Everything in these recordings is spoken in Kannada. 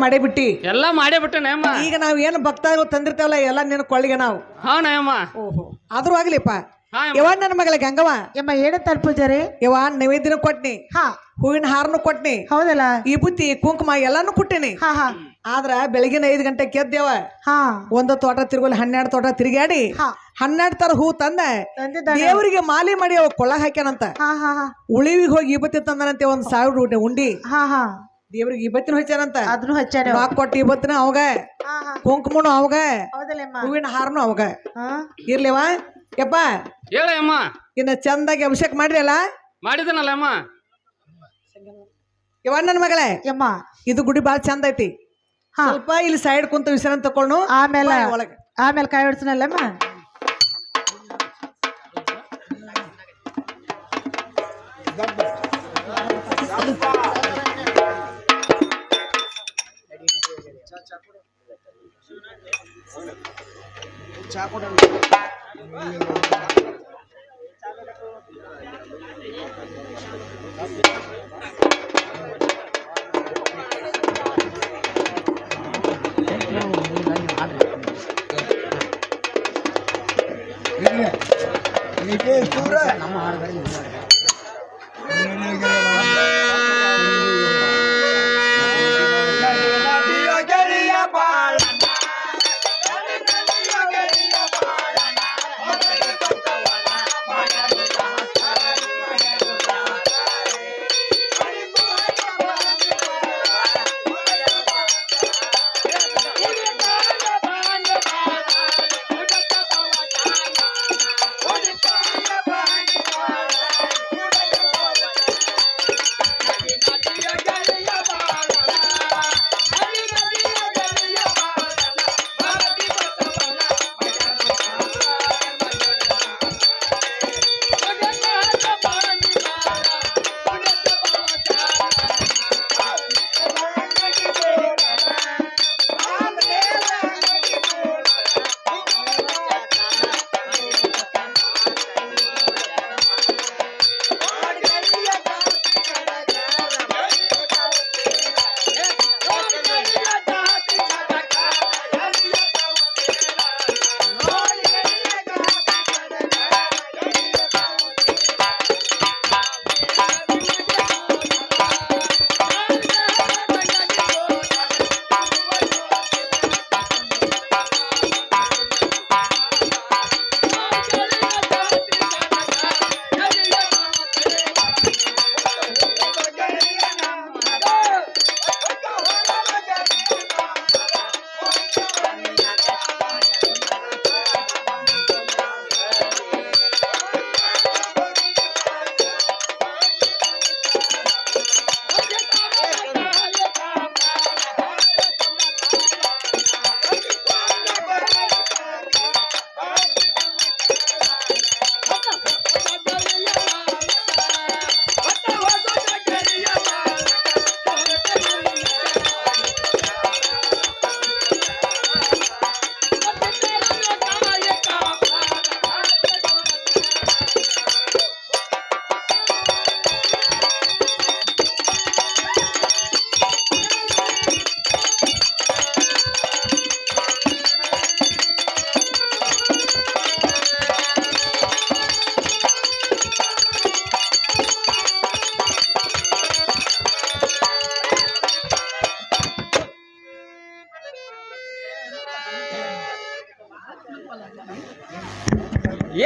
ಮಾಡೇ ಬಿಟ್ಟಿ ಎಲ್ಲ ಮಾಡೇ ಬಿಟ್ಟೆನಮ್ಮ. ಈಗ ನಾವ್ ಏನು ಭಕ್ತಾದಿಗಳು ತಂದಿರ್ತೇವಲ್ಲ ಎಲ್ಲ ನಿನ್ನ ಕೊಳ್ಳಿಗೆ ನಾವು. ಹೌನಮ್ಮ. ಓಹೋ ಆದ್ರೂ ಆಗ್ಲಿಪ್ಪ. ಯವ್ವ ನನ್ನ ಮಗಳ ಗಂಗವ್ವ ಯಮ್ಮ ಏನಂತಾರ ಪೂಜಾರಿ? ಯವ್ವ ನೈವೇದ್ಯನ ಕೊಟ್ನಿ, ಹಾ ಹೂವಿನ ಹಾರನು ಕೊಟ್ನಿ, ಹೌದಲ್ಲ, ಈ ಬುತ್ತಿ ಕುಂಕುಮ ಎಲ್ಲಾನು ಕೊಟ್ಟಿನಿ. ಹಾ ಹಾ ಆದ್ರ ಬೆಳಗಿನ 5 ಗಂಟೆಗೆ ಎದ್ದೇವ. ಹಾ ಒಂದು ತೋಟ ತಿರುಗಲಿ 12 ತೋಟ ತಿರುಗಾಡಿ ಹಾ 12 ತರ ಹೂ ತಂದ ತಂದಿದ್ದಾನೆ. ದೇವರಿಗೆ ಮಾಲಿ ಮಾಡಿ ಅವ ಕೊಳ್ಳ ಹಾಕ್ಯಾನಂತ. ಹಾ ಹಾ ಹಾ ಉಳಿವಿಗೆ ಹೋಗಿ ಇವತ್ತಿ ತಂದನಂತೆ 1000 ಉಂಡಿ. ಹಾ ಹಾ ದೇವ್ರಿಗೆ ಇವತ್ತಿನ ಹಚ್ಚಾನಂತ. ಅದನ್ನು ಹಚ್ಚಾನೆ. ನಾಕ್ ಕೊಟ್ಟು ಇವತ್ತಿನ ಅವಾಗ, ಹಾ ಹಾ ಕುಂಕುಮನು ಅವಾಗ, ಹೌದಲ್ಲಮ್ಮ. ಹೂವಿನ ಹಾರನು ಅವಾಗ. ಹಾ ಇರ್ಲಿವ ಯಪ್ಪ, ಹೇಳಮ್ಮ. ಇನ್ನ ಚಂದಾಗಿ ಅಭಿಷೇಕ ಮಾಡ್ರಿಯಲ್ಲ. ಮಾಡಿದನಲ್ಲ ಅಮ್ಮ. ಯವ್ವ ನನ್ನ ಮಗಳೇ, ಯಮ್ಮ ಇದು ಗುಡಿ ಬಾಳ ಚಂದ ಐತಿ. ಹಾ ಸ್ವಲ್ಪ ಇಲ್ಲಿ ಸೈಡ್ ಕುಂತ ವಿಶ್ರಾಂತಿ ತಕೊಂಡು ಆಮೇಲೆ ಒಳಗೆ ಆಮೇಲೆ ಕಾಯಿ ಹೊಡ್ಸನಲ್ಲಮ್ಮ.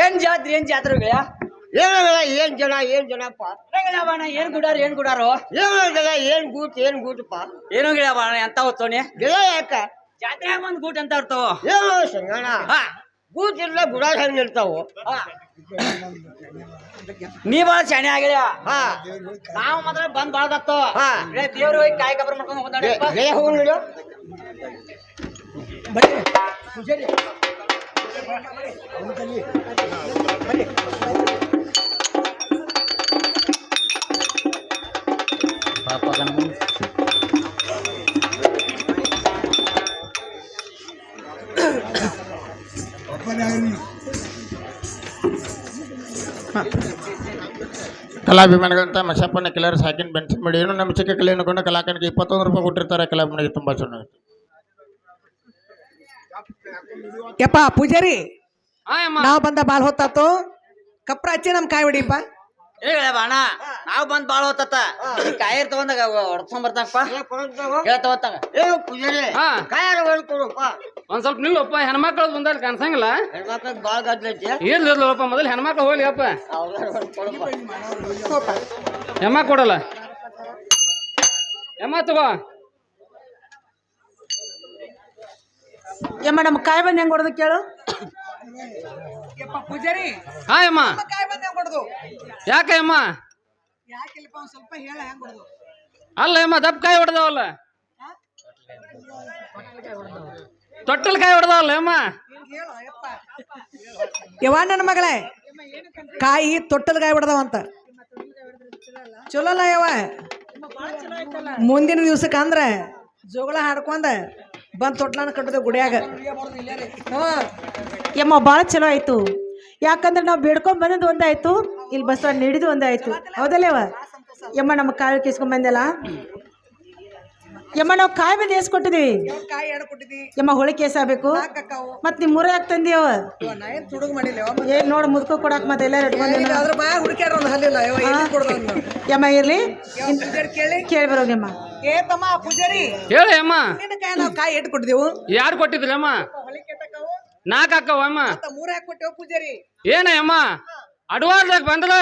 ಏನ್ ಜಾತ್ರೆ ಏನ್ ಜನಪ್ಪ ಏನ್ ಗುಡಾರು ಏನ್ ಗೂಟಪ್ಪ ಏನೋ ಗಿಡ ಬಾಣ ಎಂತ ಹೋಗ್ತೋಣಿ ಗಿಡ ಯಾಕ ಜಾತ್ರೆ ಒಂದ್ ಗೂಟ್ ಅಂತ ಇರ್ತಾವ. ಏನೋ ಸಂಗಣ ಗೂಟ್ ಇಲ್ಲ ಗುಡಾರ್ ಹೆಂಗ್ ಇರ್ತಾವು. ನೀ ಬಾಳ ಶಾಣೆ ಆಗಿಲ್ಲ. ಹಾ ನಾವ್ ಮಾತ್ರ ಬಂದ್ ಬಾಳ್ದತ್ತು. ಹಾ ದೇವ್ರ ಹೋಗಿ ಕಾಯಿ ಕಬ್ರ ಮಾಡ್ಕೊಂಡು ಹೋಗ್ತಾನೆ. ಹೋಗ್ ನೋಡು ಕಲಾಭಿಮಾನಿಗಳಂತ ಮಶಪ್ಪನ ಕಿಲರ್ಸ್ ಹಾಕಿನ ಬೆನ್ಸಿನ್ ಮಾಡಿ ಏನು ನಮ್ಮ ಚಿಕ್ಕ ಕಲೆಯನ್ನು ಕೊಂಡು ಕಲಾಕನಿಗೆ 21 ರೂಪಾಯಿ ಕೊಟ್ಟಿರ್ತಾರೆ. ಕಲಾಭಿಮಾನಿಗೆ ತುಂಬಾ ಚೆನ್ನಾಗಿತ್ತು. ಯಪ್ಪ ಪೂಜಾರಿ ಹಾ ಅಮ್ಮ ನಾವ್ ಬಂದ ಬಾಳ್ ಹೊತ್ತಾತು ಕಪ್ರ ಹಚ್ಚಿ ನಮ್ ಕಾಯಿ ಹೊಡಿಪ್ಪ. ಹೇಳ ಬಾಣ ನಾವ್ ಬಂದ್ ಬಾಳ ಹೊತ್ತ ಕಾಯರ್ ತಗೊಂಡಾಗ ಹೊಡ್ಕೊಂಡ್ ಬರ್ತಾನಪ್ಪ ತಗೋತಾಗ ಪೂಜಾರಿ ಹಾ ಕಾಯಾರ ಹೊಡ್ಕೊಡಪ್ಪ. ಒಂದ್ ಸ್ವಲ್ಪ ನಿಲ್ಲಪ್ಪ, ಹೆಣ್ಮಕ್ಳು ಬಂದಾಗ ಕಾಣಿಸಂಗಿಲ್ಲ. ಹೆಣ್ಮಕ್ಳಿಗೆ ಬಾಳ ಗದ್ಲೈತಿ. ಇರ್ಲಿಲ್ಲಪ್ಪ, ಮೊದಲು ಹೆಣ್ಮಕ್ಳು ಹೋಗ್ಲಿ ಅಪ್ಪ. ಅವ್ರ ಹೊಡ್ಕೊಡಪ್ಪ. ಹೆಮ್ಮ ಕೊಡಲ್ಲ, ಹೆಮ್ಮ ತಗೋ. ಯಮ್ಮ ನಮ್ಮ ಕಾಯಿ ಬಂದು ಹೆಂಗ್ ಹೊಡೆದು ಕೇಳು. ಯಪ್ಪ ಪೂಜಾರಿ ಹಾ ಅಮ್ಮ ಕಾಯಿ ಬಂದ ಹೆಂಗ್ ಹೊಡ್ದು? ಯಾಕೆ ಅಮ್ಮ? ಯಾಕಿಲ್ಲಪ್ಪ ಒಂದ್ ಸ್ವಲ್ಪ ಹೇಳ ಹೆಂಗ್ ಹೊಡ್ದು? ಅಲ್ಲ ಅಮ್ಮ ದಪ್ಪ ಕಾಯಿ ಹೊಡೆದವಲ್ಲ, ತೊಟ್ಟಲ್ ಕಾಯಿ ಹೊಡೆದವಲ್ಲ ಅಮ್ಮ. ಯವ್ವ ನನ್ನ ಮಗಳೇ ಕಾಯಿ ತೊಟ್ಟದ ಕಾಯಿ ಹೊಡೆದವಂತ ಚಲೋಲ್ಲ ಯವ್ವ. ಮುಂದಿನ ದಿವ್ಸಕ್ಕೆ ಅಂದ್ರೆ ಜೋಗಳ ಹಾಡ್ಕೊಂಡ ಬಂದ್ ತೊಟ್ಲನ ಕಟ್ಟದ ಗುಡಿಯಾಗ. ಯಮ್ಮ ಭಾಳ ಚಲೋ ಆಯ್ತು. ಯಾಕಂದ್ರೆ ನಾವು ಬೇಡ್ಕೊಂಡ್ ಬಂದದ್ದು ಒಂದಾಯ್ತು, ಇಲ್ಲಿ ಬಸವ ನೀಡಿದ್ದು ಒಂದಾಯ್ತು. ಹೌದಲ್ಲೇವ ಯಮ್ಮ? ನಮ್ಮ ಕಾಯಿ ಕಿಸ್ಕೊಂಡ್ ಬಂದಲ್ಲ ಯಮ್ಮ. ನಾವು ಕಾಯಿ ಬಂದು ಎಸ್ ಕೊಟ್ಟಿದೀವಿ ಕಾಯಿ ಎರಡು ಕೊಟ್ಟಿದಿ ಯಮ್ಮ. ಹೋಳಿಗೆ ಎಸಾಗಬೇಕು ಮತ್ ನಿಮ್ ಮೂರೇ ಯಾಕೆ ತಂದಿಯವ? ತುಡುಗು ಮಾಡಿಲ್ಲ ಏನ್ ನೋಡ್ ಮುದ್ಕೋ ಕೊಡಾಕ್ ಮತ್ತೆ ಎಲ್ಲ ಇಟ್ಕೊಂಡಿಲ್ಲ ಅದ್ರ ಬಾ ಹುಡುಕ್ಯಾರ ಒಂದು ಹಲ್ಲಿಲ್ಲ ಯಮ್ಮ. ಇರ್ಲಿ ಕೇಳಿ ಕೇಳಿ ಬರೋಗಮ್ಮ. ಏ ತಮ್ಮ ಪೂಜಾರಿ ಹೇಳಿ ಅಮ್ಮ. ನಿನ್ನ ಕಾಯಿ ನಾವು ಕಾಯಿ ಎಟ್ಟು ಕೊಟ್ಟಿದೆವು? ಯಾರು ಕೊಟ್ಟಿದ್ರಿ ಅಮ್ಮ? 4 ಅಕ್ಕವ ಅಮ್ಮ. 3 ಹಾಕಿ ಕೊಟ್ಟೆವು ಪೂಜಾರಿ. ಏನ ಅಮ್ಮ ಅಡ್ವಾನ್ಸ್ದಾಗ ಬಂದಲ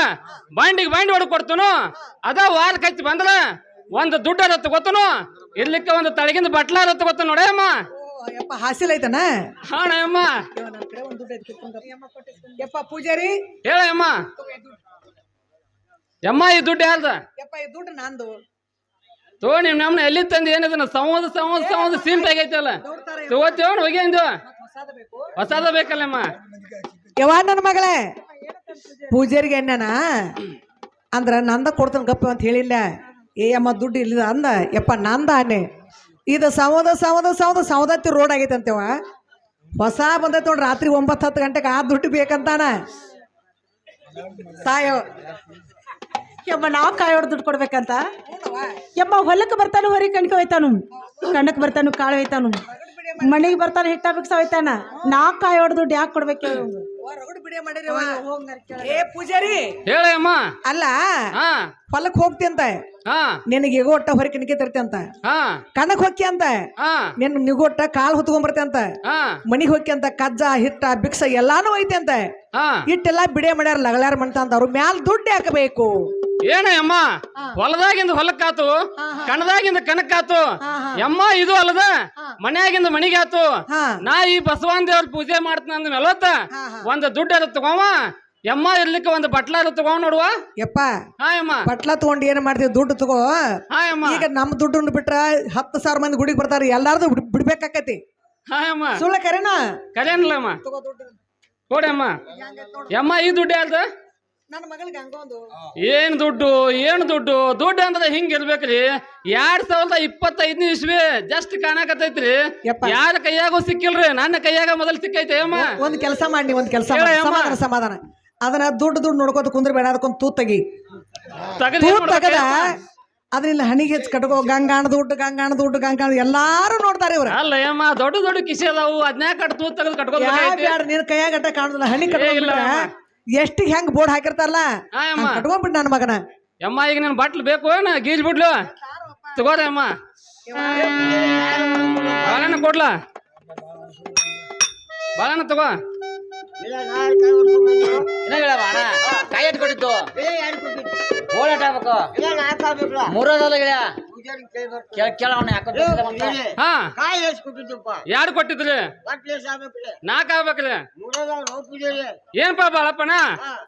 ಬಾಂಡಿಗೆ ಬಾಂಡಿ ಹೊಡಕ್ ಕೊಡ್ತನು, ಅದ ವಾರ ಕಚ್ಚಿ ಬಂದಲ ಒಂದು ದುಡ್ಡು ಅದತ್ತ ಗೊತ್ತನು, ಇರ್ಲಿಕ್ಕೆ ಒಂದು ತಳಗಿಂದ ಬಟ್ಲ ಅದತ್ತ ಗೊತ್ತ ನೋಡ ಅಮ್ಮ. ಯಪ್ಪ ಹಾಸಿಲ್ ಐತನ? ಹಾಣ ಅಮ್ಮ. ಯಪ್ಪ ಪೂಜಾರಿ ಹೇಳ ಅಮ್ಮ. ಅಮ್ಮ ಈ ದುಡ್ಡು ಯಾರ್ದ? ಯಪ್ಪ ಈ ದುಡ್ಡು ನಂದು. ತೋ ನಿಮ್ ನಮ್ನ ಎಲ್ಲಿ ತಂದು ಏನಿದನ ಸಂವದ ಸೀನ್ ತೆಗೈತಲ್ಲ ತಗೋತೇವನ್ ಹೋಗ್ಯಂದು ಹೊಸಾದ ಬೇಕಲ್ಲಮ್ಮ. ಯವ್ವ ನನ್ನ ಮಗಳೇ ಪೂಜಾರಿಗೆ ಎಣ್ಣನ ಅಂದ್ರ ನಂದ ಕೊಡ್ತಾನ ಗಪ್ಪ ಅಂತ ಹೇಳಿಲ್ಲ. ಏ ಅಮ್ಮ ದುಡ್ಡು ಇಲ್ಲ ಅಂದ. ಯಪ್ಪ ನಂದ ಅಣ್ಣೆ ಇದು ಸವದತ್ತಿ ರೋಡ್ ಆಗೈತೆ ಅಂತೇವ. ಹೊಸ ಬಂದೈತೆ ನೋಡ್ರಿ ರಾತ್ರಿ 9-10 ಗಂಟೆಗೆ ಆ ದುಡ್ಡು ಬೇಕಂತಾನ ತಾಯೋ. ಯಮ್ಮ ನಾವು ಕಾಯಿ ಹೊಡೆದು ದುಡ್ಡು ಕೊಡ್ಬೇಕಂತ ಯಮ್ಮ. ಹೊಲಕ್ಕೆ ಬರ್ತಾನು ಹೊರಗೆ ಕಣ್ಕೆ ಹೋಯ್ತಾನು, ಕಣ್ಣಕ್ಕೆ ಬರ್ತಾನು ಕಾಳು ಹೋಯ್ತಾನು, ಮನೆಗೆ ಬರ್ತಾನ ಹಿಟ್ಟ ಬಿಕ್ಸ ಹೋಯ್ತಾನ. ನಾ ಕಾಯಿ ಹೊಡೆದು ದುಡ್ಡು ಯಾಕೆ ಕೊಡ್ಬೇಕು? ಏ ಪೂಜಾರಿ ಹೇಳಿ ಅಮ್ಮ. ಅಲ್ಲ ಹಾ ಹೊಲಕ್ ಹೋಗ್ತಿ ಅಂತ ಹಾ ನಿನಗೆ ಎಗೋಟ್ಟ ಹೊರಗೆ ಕಣಿಕೆ ತರ್ತಿ ಅಂತ, ಹಾ ಕಣಕ್ ಹೋಗಿ ಅಂತ ಹಾ ನಿನ್ ನಿಗೋಟ್ಟ ಕಾಳು ಹೊತ್ಕೊಂಡ್ಬರ್ತಿ ಅಂತ, ಹಾ ಮನಿಗ್ ಹೋಗಿ ಅಂತ ಕಜ್ಜ ಹಿಟ್ಟ ಬಿಕ್ಸ ಎಲ್ಲಾನು ಐತಿ ಅಂತ. ಹಾ ಇಟ್ಟೆಲ್ಲಾ ಬಿಡೆ ಮಾಡ್ಯಾರ ಲಗಳಾರ ಮಂಟ ಅಂತ ಅವ್ರ ಮ್ಯಾಲ ದುಡ್ಡು ಹಾಕಬೇಕು. ಏನ ಅಮ್ಮ ಹೊಲದಾಗಿಂದ ಹೊಲಕ್ಕಾತು, ಕಣದಾಗಿಂದ ಕಣಕ್ಕಾತು ಯಮ್ಮ. ಇದು ಅಲ್ಲದ ಮನ್ಯಾಗಿಂದ ಮನಿಗೆ ಆತು. ನಾ ಈ ಬಸವಾನ್ ದೇವ್ರ ಪೂಜೆ ಮಾಡ್ತೀನಿ ಅಂದ ಮೇಲತ್ತ ಒಂದು ದುಡ್ಡು ಅದ ತಗೋವ ಯಮ್ಮ. ಇರ್ಲಿಕ್ಕೆ ಒಂದು ಬಟ್ಲ ಅದ ತಗೊಂಡ್ ನೋಡುವ ಯಪ್ಪ. ಹಾ ಅಮ್ಮ. ಬಟ್ಲ ತಗೊಂಡ್ ಏನ್ ಮಾಡ್ತೀವಿ ದುಡ್ಡು ತಗೋ. ಹಾ ಅಮ್ಮ. ಈಗ ನಮ್ ದುಡ್ಡು ಬಿಟ್ರ 10,000 ಮಂದಿ ಗುಡಿಗೆ ಬರ್ತಾರ, ಎಲ್ಲಾರ್ದು ಬಿಡ್ಬೇಕಾಕತಿ. ಹಾ ಅಮ್ಮ. ಸುಳ್ಳ ಕರೆನಾ? ಕರೆಯನ್ಲ ಅಮ್ಮ. ಕೊಡಿ ಅಮ್ಮ. ಯಮ್ಮ ಈ ದುಡ್ಡು ಯಾರ್ದ? ನನ್ನ ಮಗಳಿಗೆ ಹಂಗೊಂದು ಏನ್ ದುಡ್ಡು ದುಡ್ಡು ಅಂದ್ರೆ ಹಿಂಗ ಇರ್ಬೇಕ್ರಿ. 2025 ಇಸ್ವಿ ಜಸ್ಟ್ ಕಾಣಕತ್ತೈತ್ರಿ. ಯಾರ ಕೈಯಾಗೂ ಸಿಕ್ಕಿಲ್ರಿ, ನನ್ನ ಕೈಯಾಗ ಮೊದಲು ಸಿಕ್ಕೈತೆ ಅಮ್ಮ. ಒಂದ್ ಕೆಲಸ ಮಾಡಿ, ಒಂದ್ ಕೆಲಸ ಸಮಾಧಾನ ಅದನ್ನ ದುಡ್ಡು ನೋಡ್ಕೋತ ಕುಂದ್ರಬೇಡ. ಅದಕ್ಕೊಂದು ತೂತ್ ತೆಗಿ. ತಗದ ಅದನ್ನ ಹಣಿಗೆ ಹೆಚ್ಚು ಕಟ್ಕೋ. ಗಂಗಾಣ ದುಡ್ಡು ಎಲ್ಲಾರು ನೋಡ್ತಾರೆ ಇವ್ರ. ಅಲ್ಲ ಅಮ್ಮ ದೊಡ್ಡ ಕಿಸಿ ಅದಾವು, ಅದ್ನ್ಯಾಕ ಕಟ್ ತೂತ್ ತೆಗೆದು ಕಟ್ಕೋಬೇಕು. ನಿನ್ ಕೈಯಾಗ ಗಟ್ಟ ಕಾಣುದಿಲ್ಲ. ಹಣಿ ಕಟ್ಕೊಂಡ್ಬಿಟ್ರ ಎಷ್ಟಿಗೆ ಹೆಂಗ್ ಬೋರ್ಡ್ ಹಾಕಿರ್ತಾರಲ್ಲ ಕಟ್ಕೊಂಡ್ಬಿಟ್ಟು ನನ್ನ ಮಗನ. ಅಮ್ಮ ಈಗ ನನ್ ಬಟ್ಲು ಬೇಕು ಏನ ಗೀಜ್ ಬಿಡ್ಲು ತಗೋರಿ ಅಮ್ಮ. ಬಾಳೆಹಣ್ಣು ಕೊಡ್ಲ? ಬಾಳೆಹಣ್ಣು ತಗೋ. ಕಾಯಿ ಇಟ್ಕೊಟ್ಟಿತ್ತು ಓಡಾಟ ಆಗ್ಬೇಕು. ಮೂರದಲ್ಲ ಗಿಳಿಯ ಕೇಳವಣ್ಣ ಹಾ ಕಾಯಿ ಎಷ್ಟು ಕೊಟ್ಟಿದ್ದಪ್ಪ? ಯಾರು ಕೊಟ್ಟಿದ್ರಿ? 4 ಆಗ್ಬೇಕ್ರಿ. ಏನ್ಪಾ ಬಾಳಪ್ಪನ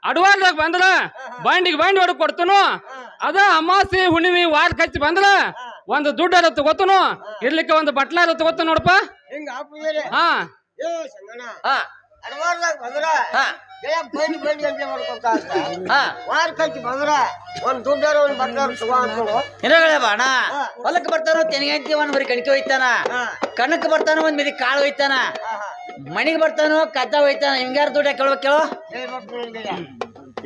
ಅಡ್ವಾನ್ಸ್ದಾಗ ಬಂದ್ರ ಬಾಂಡಿಗೆ ಬಾಂಡಿ ಹೊಡಕ್ ಕೊಡ್ತನು, ಅದ ಅಮಾಸಿ ಹುಣ್ಣಿಮೆ ವಾರ ಕಚ್ಚಿ ಬಂದ್ರ ಒಂದು ದುಡ್ಡು ಅದ ತಗೋತನು, ಇರ್ಲಿಕ್ಕೆ ಒಂದು ಬಟ್ಲ ಅದ ತಗೋತ ನೋಡಪ್ಪ. ಹಾ ಅಡವಾರದಾಗ ಬಂದ್ರ ಬಂಡಿ ಅಂತ ಮಾಡ್ಕೊತ ವಾರ ಖರ್ಚು ಬಂದ್ರ ಒಂದ್ ದುಡ್ಡಾರ ಒಂದ್ ಬರ್ತಾರ ಏನಗಳೇ ಬಾಣ. ಹೊಲಕ್ಕೆ ಬರ್ತಾನೋ ತೆನಿಗಂತಿ ಒಂದ್ ಬರೀ ಕಣಿಕೆ ಹೋಯ್ತಾನ, ಕಣ್ಣಕ್ಕೆ ಬರ್ತಾನೋ ಒಂದ್ ಮಿದಿ ಕಾಳು ಹೋಯ್ತಾನ, ಮನಿಗೆ ಬರ್ತಾನೋ ಕದ್ದ ಹೋಯ್ತಾನ. ಹಿಂಗಾರ ದುಡ್ಡ ಕೇಳ್ಬೇಕು ಕೇಳೋ.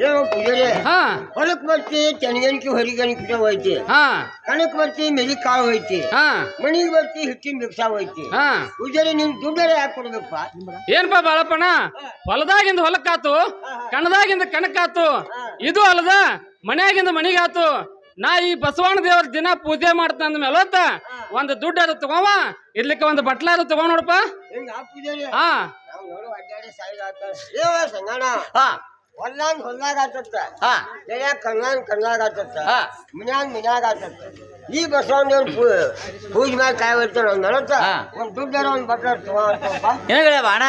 ಏನೋ ಪೂಜಾರಿ ಹಾ ಹೊಲಕ್ ಬರ್ತಿ ತೆನಗಣಿಕೆ ಹೊರಿಗಣಿಕೆ ಹೋಯ್ತಿ ಹಾ ಕಣಕ್ ಬರ್ತಿ ಮೆಲಿ ಕಾಳು ಹೋಯ್ತಿ ಹಾ ಮನಿಗೆ ಬರ್ತಿ ಹಿಟ್ಟಿನ ಮಿಕ್ಸಾ ಹೋಯ್ತಿ ಹಾ ಪೂಜಾರಿ ನಿನ್ ದುಡ್ಡಾರ ಯಾಕೆ ಕೊಡ್ಬೇಕಪ್ಪ ಏನ್ಪಾ ಬಾಳಪ್ಪಣ್ಣ ಹೊಲದಾಗಿಂದ ಹೊಲಕ್ಕಾತು ಕಣದಾಗಿಂದ ಕಣಕ್ಕಾತು ಇದು ಅಲ್ಲದ ಮನ್ಯಾಗಿಂದ ಮನಿಗಾತು ನಾ ಈ ಬಸವಣ್ಣ ದೇವ್ರ ದಿನ ಪೂಜೆ ಮಾಡ್ತಾನ ಅಂದ ಮೇಲತ್ತ ಒಂದ್ ದುಡ್ಡಾರ ತಗೋವ ಇರ್ಲಿಕ್ಕೆ ಒಂದ್ ಬಟ್ಲಾರ ತಗೊಂಡ್ ನೋಡಪ್ಪ ಹಿಂಗ ಆ ಪೂಜಾರಿ ಹಾ ನಾವು ನೋಡು ಅಡ್ಡಾಡಿ ಸಾಯಿಲ್ ಆತ ಸಂಗಣ ಹಾ ಹೊಲ್ಲಾಂಗ್ ಹೊಲ್ದಾಗ ಆತತ್ತ ಹಾ ಗೆಳ್ಯಾಗ ಕಣ್ಣಾಗ ಆತತ್ತ ಹಾ ಮಿನ್ಯಾಗ ಆತತ್ತ ಈ ಬಸವಣ್ಣವ್ರ ಪೂಜೆ ಮ್ಯಾಗ ಕಾಯಿ ಬರ್ತಾರ ಒಂದ್ ನಡತ್ತ ಹಾ. ಒಂದ್ ದುಡ್ಡಾರ ಒಂದ್ ಬಟ್ಲ ತಗೋಪ್ಪ ಏನಾಗಲ್ಲ ಅಣ್ಣ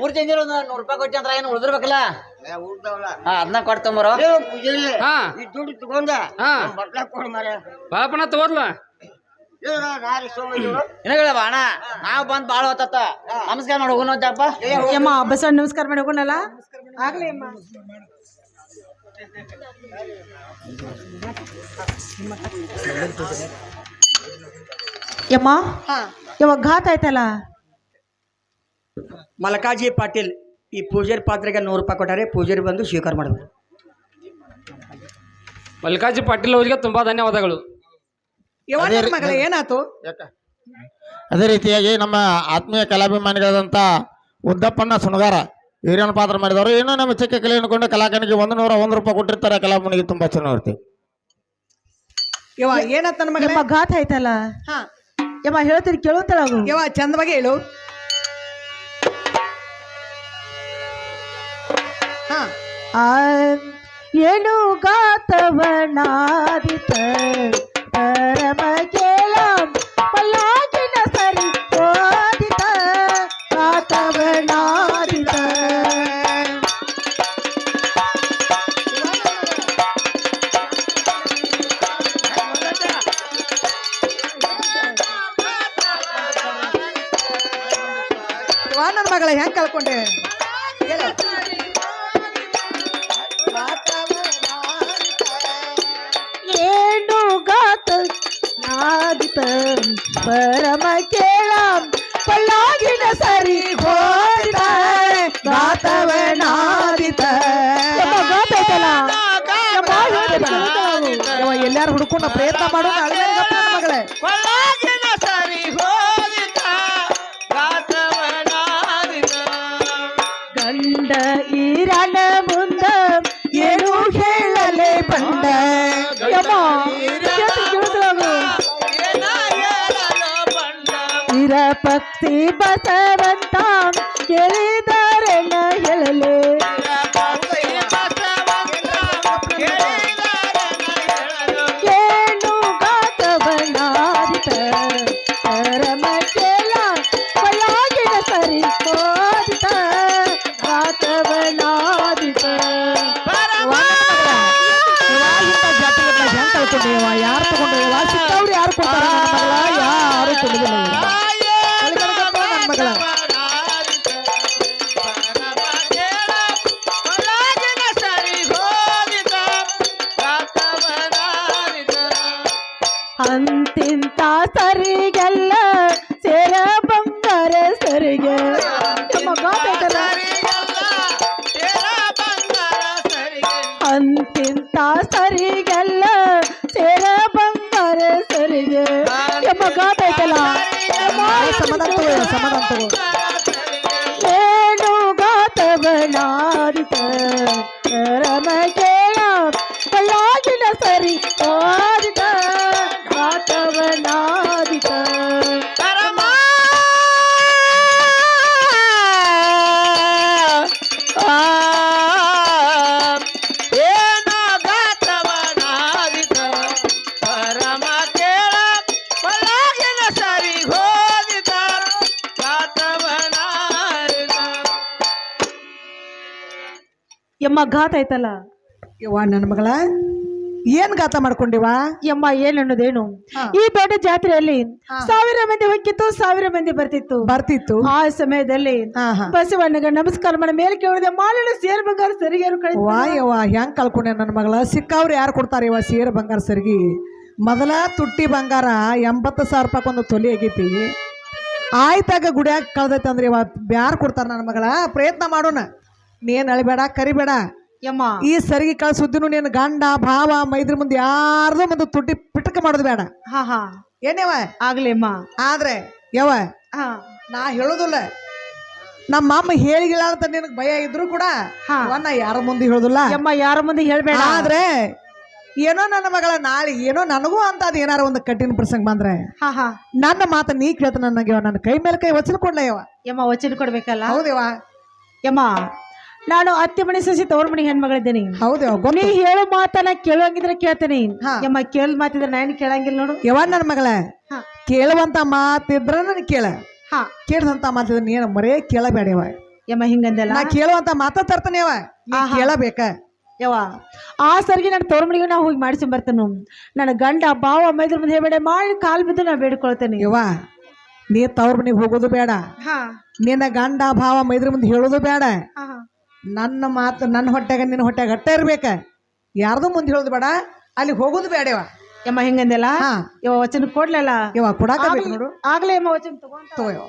3 ತಿಂಗಳು ಒಂದು 100 ರೂಪಾಯಿ ಕೊಟ್ಟಿ ಅಂತ ಏನು ಉಳಿದಿರ್ಬೇಕಲ್ಲ ಉಳ್ದವಳ ಹಾ ಅದನ್ನ ಕೊಡ್ತಂಬರೋ ಪೂಜಾರಿ ಹಾ. ಈ ದುಡ್ಡು ತಗೊಂಡ ಹಾ. ಬಟ್ಲ ಕೊಡ್ ಮಾರ ಬಾಳಪ್ಪಣ್ಣ ತಗೋರ್ಲ ನಾಳೆ ಸೋಮವಾರ ಏನಾಗಲ್ಲ ಅಣ್ಣ ನಾವು ಬಂದ್ ಬಾಳ ಹೊತ್ತ ನಮಸ್ಕಾರ ಮಾಡಿ ಹೋಗೋಣ ಅಂತಪ್ಪ ಯಮ್ಮ ಬಸವಣ್ಣ ನಮಸ್ಕಾರ ಮಾಡಿ ಹೋಗೋಣಲ್ಲ ಆಗ್ಲಿ ಅಮ್ಮ ಯಮ್ಮ ಯಮ್ಮ ಘಾತ ಆಯ್ತಲ್ಲ ಮಲಕಾಜಿ ಪಾಟೀಲ್ ಈ ಪೂಜಾರಿ ಪಾತ್ರೆಗೆ 100 ರೂಪಾಯಿ ಕೊಟ್ಟಾರೆ ಪೂಜಾರಿ ಬಂದು ಸ್ವೀಕಾರ ಮಾಡಿದ್ರು ಮಲ್ಲಿಕಾರ್ಜಿ ಪಾಟೀಲ್ ಅವರಿಗೆ ತುಂಬಾ ಧನ್ಯವಾದಗಳು. ಯವ್ವ ನನ್ನ ಮಗಳೇ ಏನಾತು ಅದೇ ರೀತಿಯಾಗಿ ನಮ್ಮ ಆತ್ಮೀಯ ಕಲಾಭಿಮಾನಿಗಳಾದಂಥ ಉದ್ದಪ್ಪಣ್ಣ ಸುಣಗಾರ ಹಿರಿಯನ ಪಾತ್ರ ಮಾಡಿದವರು ಏನೋ ನಮ್ಮ ಚಿಕ್ಕ ಕಲೆ ಅನ್ಕೊಂಡು ಕಲಾಕನಿಗೆ 101 ರೂಪಾಯಿ ಕೊಟ್ಟಿರ್ತಾರೆ ಕಲಾಮನಿಗೆ ತುಂಬಾ ಚೆನ್ನಾಗಿರ್ತೀವಿ. ಯವ್ವ ಏನಾತ ನನ್ನ ಮಗಳೇ ಯಮ್ಮ ಘಾತ ಆಯ್ತಲ್ಲ ಹಾ ಯಮ್ಮ ಹೇಳ್ತೀನಿ ಕೇಳುತ್ತಳಾಗು ಯವ್ವ ಚಂದವಾಗಿ ಹೇಳು ಹಾ ಏನು ಗಾತವನಾದಿತ ಪರಮ ಕೇಳ ಪಲ್ಲಾಗಿನ ಸರಿ ಓದಿತ ಗಾತವನಾದಿತ ಯವ್ವ ನನ್ನ ಮಗಳೇ ಹೆಂಗ್ ಕಳ್ಕೊಂಡೆ ಹೇಳು. ಏನು ಗಾತ ನಾದಿತ ಪರಮ ಕೇಳ ಪಲ್ಲಾಗಿನ ಸರಿ ಓದಿತ ಗಾತವನಾದಿತ ಗಾತ ಆಯ್ತಲ್ಲ ಯವ್ವ ಎಲ್ಲಾರು ಹುಡ್ಕೊಂಡ ಪ್ರಯತ್ನ ಮಾಡು ನನ್ನ ಮಗಳೇ ಗಂಡ ಈರನ ಮುಂದ ಏನು ಹೇಳಲೆ ಬಂದ ಯಮ್ಮ ಕೇಳುತ್ತಲಾಗು ಇರ ಪಕ್ಷಿ ಬಸವಂತ ಕೇಳಿದರೆನ ಹೇಳಲೆ ಏನು ಗಾತವನಾದಿತ ಪರಮ ಕೇಳ ಪಲ್ಲಾಗಿನ ಸರಿ ಓದಿತ ಗಾತವನಾದಿತ ಹೆಂಗ್ ಕಳ್ಕೊಂಡೆ ಯವ್ವ ಯಾರು ತಗೊಂಡ್ರೆ ಯವ್ವ ಸಿಕ್ಕವ್ರು ಯಾರು ಕೊಡ್ತಾರ ನನ್ನ ಮಗಳ ಯಾರು ಕೊಡುದಿಲ್ಲ ನನ್ನ ಮಗಳ ಅಂತಿಂತ ಸರಿಗೆಲ್ಲ ಸೇರ ಬಂಗಾರ ಸರಿಗೆ ಯಮ್ಮ ಗಾತ ಆಯ್ತಲ್ಲ ಅಂತಿಂತ ಸರಿಗೆಲ್ಲ ಸೇರ ಬಂಗಾರ ಸರಿಗೆ ಯಮ್ಮ ಗಾತ ಆಯ್ತಲ್ಲ ಸಮಾಧಾನ ತಗೋ ಸಮಾಧಾನ ತಗೋ ಏನು ಗಾತವನಾದಿತ ಪರಮ ಕೇಳ ಪಲ್ಲಾಗಿನ ಸರಿ ಓದಿತ ಗಾತವನಾದಿತ ಯಮ್ಮ ಘಾತ ಆಯ್ತಲ್ಲ ಯವ್ವ ನನ್ನ ಮಗಳ ಏನ್ ಗಾತ ಮಾಡ್ಕೊಂಡಿವ ಯಮ್ಮ ಏನ್ ಅನ್ನೋದೇನು ಈ ದೊಡ್ಡ ಜಾತ್ರೆಯಲ್ಲಿ 1000 ಮಂದಿ ಹೋಗಿತ್ತು 1000 ಮಂದಿ ಬರ್ತಿತ್ತು ಆ ಸಮಯದಲ್ಲಿ ಬಸವಣ್ಣಗ ನಮಸ್ಕಾರ ಮಾಡಿ ಮೇಲೆ ಕೇಳಿದೆ ಮಾಲಿನ ಸೇರ್ ಬಂಗಾರ ಸರಿಗೇರು ವಾ ಯವ್ವ ಹೆಂಗ್ ಕಳ್ಕೊಂಡೆ ನನ್ನ ಮಗಳ ಸಿಕ್ಕವ್ರು ಯಾರು ಕೊಡ್ತಾರ ಇವ ಸೇರ್ ಬಂಗಾರ ಸರಿಗೆ ಮೊದಲ ತುಟ್ಟಿ ಬಂಗಾರ 80,000 ರೂಪಾಯಿ ಒಂದು ತೊಲಿ ಆಗೈತಿ ಆಯ್ತಾಗ ಗುಡಿಯಾಗ ಕಳ್ದೈತೆ ಅಂದ್ರೆ ಇವ ಯಾರು ಕೊಡ್ತಾರ ನನ್ನ ಮಗಳ ಪ್ರಯತ್ನ ಮಾಡೋಣ ನೀನ್ ಅಳಿಬೇಡ ಕರಿಬೇಡ ಯಮ್ಮ ಈ ಸರಿಗೆ ಕಳ ಸುದ್ದಿನೂ ನೀನು ಗಂಡ ಭಾವ ಮೈದ್ರ ಮುಂದೆ ಯಾರ್ದೋ ಮುಂದೆ ತುಟಿ ಪಿಟಕ ಮಾಡೋದು ಬೇಡ. ಹಾ ಹಾ ಏನೇವ ಆಗ್ಲಿ ಅಮ್ಮ. ಆದ್ರೆ ಯವ ಹಾ ನಾ ಹೇಳುದಿಲ್ಲ, ನಮ್ಮ ಅಮ್ಮ ಹೇಳಿಲ್ಲ ಅಂತ ನಿನಗ್ ಭಯ ಇದ್ರು ಕೂಡ ಹಾ. ನಾ ಯಾರ ಮುಂದೆ ಹೇಳುದಿಲ್ಲ. ಯಮ್ಮ ಯಾರ ಮುಂದೆ ಹೇಳ್ಬೇಡ. ಆದ್ರೆ ಏನೋ ನನ್ನ ಮಗಳ ನಾಳೆ ಏನೋ ನನಗೂ ಅಂತ ಅದ್ ಏನಾರ ಒಂದು ಕಠಿಣ ಪ್ರಸಂಗ ಬಂದ್ರೆ ಹಾ ಹಾ ನನ್ನ ಮಾತ ನೀ ಕೇಳ್ತ ನನಗೆ ನನ್ನ ಕೈ ಮೇಲೆ ಕೈ ವಚನ ಕೊಡ್ಲ ಯವ. ಯಮ್ಮ ವಚನ ಕೊಡ್ಬೇಕಲ್ಲ. ಹೌದೇವ ಯಮ್ಮ ನಾನು ಅತ್ತೆ ಮನೆ ಸಸಿ ತವ್ರ ಮನೆ ಹೆಣ್ಮಗಳಿದ್ದೇನೆ. ಹೌದೇವ ನೀ ಹೇಳೋ ಮಾತನ್ನ ಕೇಳುವಂಗಿದ್ರೆ ಕೇಳ್ತೇನೆ. ಹಾ. ಯಮ್ಮ ಕೇಳ್ ಮಾತಿದ್ರೆ ನಾನು ಕೇಳಂಗಿಲ್ಲ ನೋಡು. ಯವ ನನ್ನ ಮಗಳ ಹಾ. ಕೇಳುವಂತ ಮಾತಿದ್ರ ನನ್ ಕೇಳ, ಹಾ ಕೇಳ್ದಂತ ಮಾತಿದ್ರ ನೀನು ಮರೇ ಕೇಳಬೇಡವ. ಯಮ್ಮ ಹಿಂಗಂದಲ್ಲ. ನಾ ಕೇಳುವಂತ ಮಾತ ತರ್ತಾನೆವ, ನೀ ಆಹಾ. ಕೇಳಬೇಕ. ಯವ್ವ ಆ ಸರ್ಗಿ ನಾನು ತವ್ರ ಮನೆಗೆ ನಾವು ಹೋಗಿ ಮಾಡಿಸ್ಕೊಂಡ್ ಬರ್ತೇನೆ. ನನ್ನ ಗಂಡ ಭಾವ ಮೈದ್ರ ಮುಂದೆ ಹೇಳ್ಬೇಡ ಮಾಡಿ ಕಾಲ್ ಬಿದ್ದು ನಾ ಬೇಡ್ಕೊಳ್ತೇನೆ. ಯವ್ವ ನೀ ತವ್ರ ಮನೆಗೆ ಹೋಗೋದು ಬೇಡ, ಹಾ ನಿನ್ನ ಗಂಡ ಭಾವ ಮೈದ್ರ ಮುಂದೆ ಹೇಳೋದು ಬೇಡ. ಹಾ ನನ್ನ ಮಾತು ನನ್ನ ಹೊಟ್ಟೆಗ ನಿನ್ನ ಹೊಟ್ಟೆಗ ಅಟ್ಟ ಇರ್ಬೇಕ, ಯಾರ್ದು ಮುಂದೆ ಹೇಳೋದು ಬೇಡ, ಅಲ್ಲಿ ಹೋಗೋದು ಬೇಡವ. ಯಮ್ಮ ಹಿಂಗಂದಲ್ಲ. ಹಾ. ಯವ್ವ ವಚನ ಕೊಡ್ಲಲ್ಲ. ಯವ್ವ ಕೊಡಾಕಬೇಕು ನೋಡು. ಆಗ್ಲೇ ಯಮ್ಮ ವಚನ ತಗೊಂತ ತಗೋ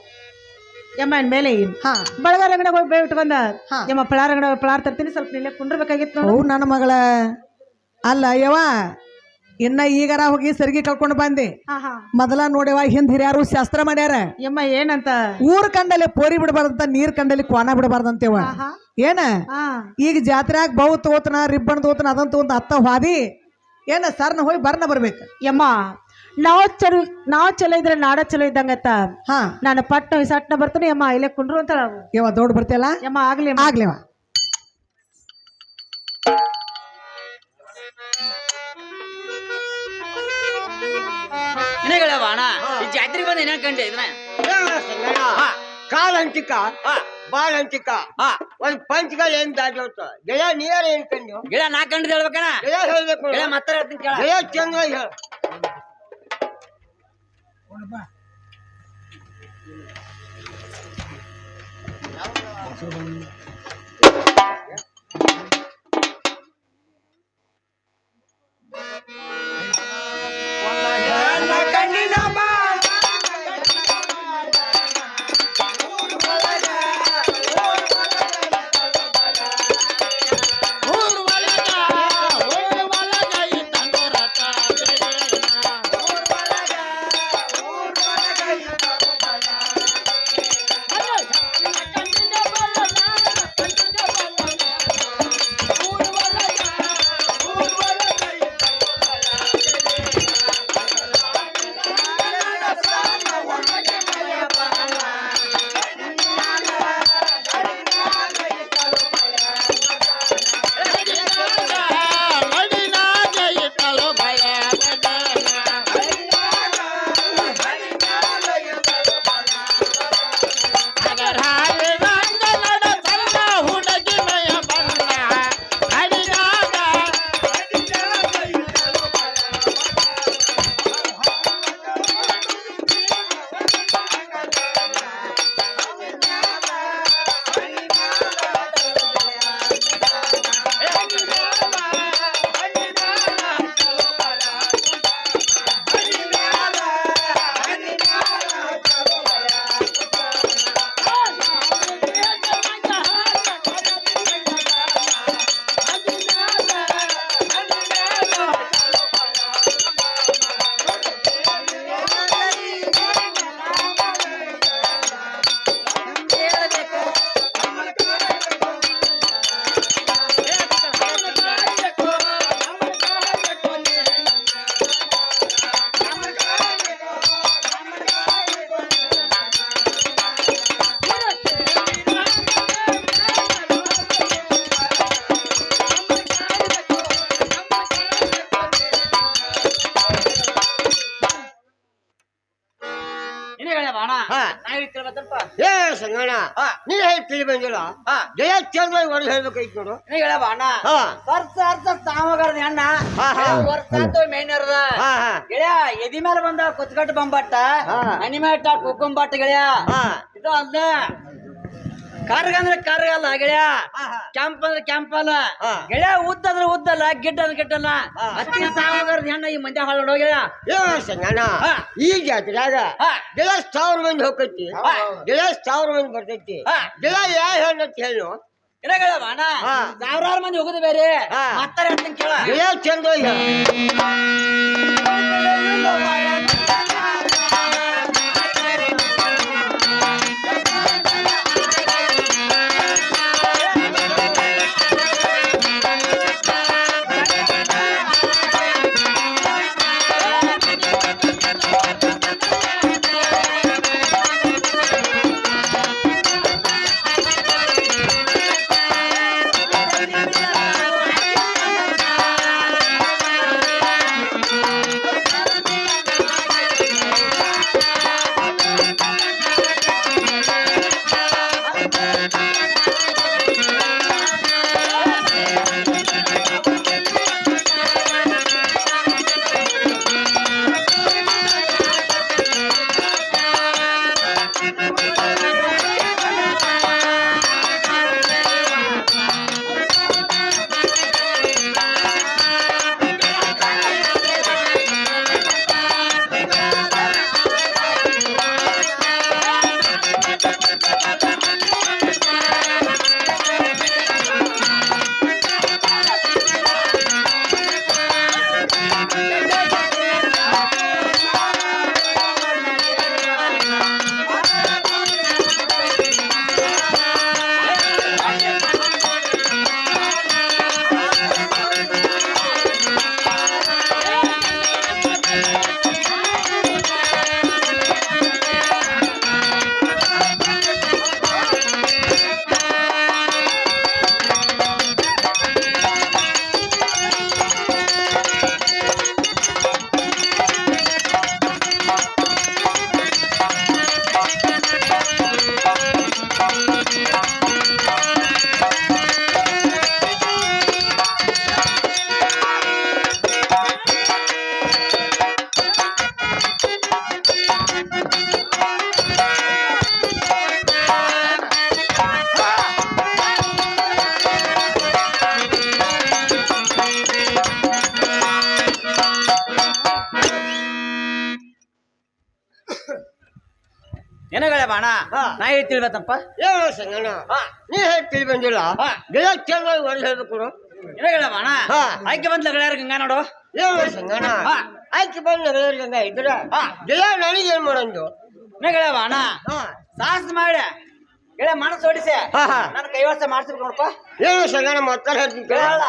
ಯಮ್ಮ ಮೇಲೆ ಹಾ ಬಳಗಾರ ಅಂಗಡಿ ಹೋಗಿ ಬೇವಿಟ್ಟು ಬಂದ. ಹಾ. ಯಮ್ಮ ಪಳಾರ ಅಂಗಡಿ ಪಳಾರ್ ತರ್ತೀನಿ, ಸ್ವಲ್ಪ ನಿಲ್ಲೇ ಕುಂಡ್ರಬೇಕಾಗಿತ್ತು ನೋಡು. ಅವು ನನ್ನ ಮಗಳ ಅಲ್ಲ ಯವ್ವ, ಇನ್ನ ಈಗಾರ ಹೋಗಿ ಸರಿಗೆ ಕಳ್ಕೊಂಡು ಬಂದೆ. ಹಾ ಹಾ ಮೊದಲ ನೋಡ್ಯವ ಹಿಂದ್ ಹಿರಿಯಾರು ಶಾಸ್ತ್ರ ಮಾಡ್ಯಾರ, ಯಮ್ಮ ಏನಂತ. ಊರ್ ಕಂಡಲ್ಲಿ ಪೋರಿ ಬಿಡಬಾರ್ದಂತ, ನೀರ್ ಕಂಡಲ್ಲಿ ಕ್ವಾನ ಬಿಡಬಾರ್ದಂತೇವ. ಹಾ ಹಾ ಏನ ಹಾ ಈಗ ಜಾತ್ರೆಯಾಗ ಬೌ ತಗೋತನ ರಿಬ್ಬನ್ ತಗೋತನ ಅದಂತ ಒಂದು ಅತ್ತ ಹಾದಿ ಏನ ಸರ್ನ ಹೋಗಿ ಬರ್ನ ಬರ್ಬೇಕು. ಯಮ್ಮ ನಾವ್ ಚಲೋ ಇದ್ರೆ ನಾಡ ಚಲೋ ಇದ್ದಂಗತ್ತ. ಹಾ ನಾನು ಪಟ್ನ ಸಟ್ನ ಬರ್ತಾನೆ. ಯಮ್ಮ ಇಲ್ಲೇ ಕುಂಡ್ರು ಅಂತ ಯವ್ವ ದೊಡ್ಡ ಬರ್ತಿಯಲ್ಲ. ಯಮ್ಮ ಆಗ್ಲಿ ಅಮ್ಮ. ಆಗ್ಲೇವ ಏನೇಗಳವ ಅಣ್ಣ ಈ ಜಾತ್ರೆಗೆ ಬಂದು ಏನ ಕಂಡೆ ಇದನ್ನ ಕಾಲ್ ಹಂಚಿಕ ಬಾಲ್ ಹಂಚಿಕ ಒಂದ್ ಪಂಚಗಳು ಏನ್ ದಾಟಿ ಹೋಗ್ತ ಗೆಳ ನೀರ ಏನ್ ಕಂಡು ಗಿಡ ನಾ ಕಂಡಿದ್ ಹೇಳ್ಬೇಕಣ್ಣ. ಗೆಳ ಹೇಳ್ಬೇಕು ಗಿಡ ಮತ್ತೆ ಹೇಳ್ತೀನಿ ಕೇಳ. ಗೆಳ ಚಂದ ಹೇಳ. ಏ ಸಂಗಣ್ಣ ನೀ ಹೇಳಿ ತಿಳಿ ಬಂದಿಲ್ಲ. ಗೆಳ ಚಂದ ಹೊರಗೆ ಹೇಳ್ಬೇಕೈತ್ ನೋಡು. ಹೇಳವ ಅಣ್ಣ ಅರ್ಥ ತಾಮಗಾರದ ಹೆಣ್ಣ ಮೇನರ್ದ ಗೆಳೆಯ ಎದಿ ಮೇಲೆ ಬಂದ ಕುತ್ಕಟ್ಟು ಬಂಬಟ್ಟ ಮನಿ ಮೇಟ ಕುಕ್ಕುಂಬಟ್ಟ ಗೆಳೆಯ ಇದು ಅಲ್ಲ. ಕಾರ್ಗ ಅಂದ್ರೆ ಕಾರ್ಗ ಅಲ್ಲ ಗೆಳೆಯ, ಕ್ಯಾಂಪ್ ಅಂದ್ರೆ ಕ್ಯಾಂಪ್ ಅಲ್ಲ ಗೆಳೆಯ, ಉದ್ದ ಅಂದ್ರೆ ಉದ್ದಲ್ಲ, ಗಿಡ್ಡ ಅಂದ್ರೆ ಗಿಡ್ಡಲ್ಲ. ಅತಿ ತಾಮಗಾರದ ಹೆಣ್ಣ ಈ ಮಂದ್ಯ ಹಾಳು ಗೆಳೆಯ. ಏ ಸಂಗಣ್ಣ ಈ ಜಾತ್ರೆಯಾಗ ಗೆಳ 1000 ಮಂದಿ ಹೋಗ್ತೈತಿ, ಗೆಳ 1000 ಮಂದಿ ಬರ್ತೈತಿ. ಗೆಳ ಯಾವ ಹೆಣ್ಣು ಅಂತ ಹೇಳು. ಇರಾಗಳ ಬಾಣ ಸಾವಿರಾರು ಮಂದಿ ಹೋಗುದು ಬೇರೆ ಮಾತಾಡ ಕೇಳ ಗೆಳೆಯ ಚಂದ ಏನಗಳ ಬಾಣ ನಾ ಹೇಳಿ ತಿಳ್ಬೇಕಪ್ಪ ಏನು ಸಂಗಣ್ಣ ನೀ ಹೇಳಿ ತಿಳಿ ಬಂದಿಲ್ಲ ಗೆಳೆಯ ಚಂದ ಹೊರಗೆ ಹೇಳ್ಬೇಕು ಏನಗಳ ಬಾಣ ಆಯ್ಕೆ ಬಂದ್ ಲಗಳಾರ ಗಂಗಾ ನೋಡು ಏನು ಸಂಗಣ್ಣ ಆಯ್ಕೆ ಬಂದು ನಗರಗಂಗ ಇದ್ರ ಗೆಳೆಯ ನನಗೆ ಏನ್ ಮಾಡಂದು ಏನಗಳ ಬಾಣ ಸಾಹಸ ಮಾಡ ಗೆಳೆಯ ಮನಸ್ಸು ಹೊಡಿಸಿ ನನ್ನ ಕೈವಾಸ ಮಾಡ್ಸ್ಬೇಕು ನೋಡಪ್ಪ ಏನು ಸಂಗಣ್ಣ ಮತ್ತೆ ಹೇಳ್ತೀನಿ ಕೇಳಲ್ಲ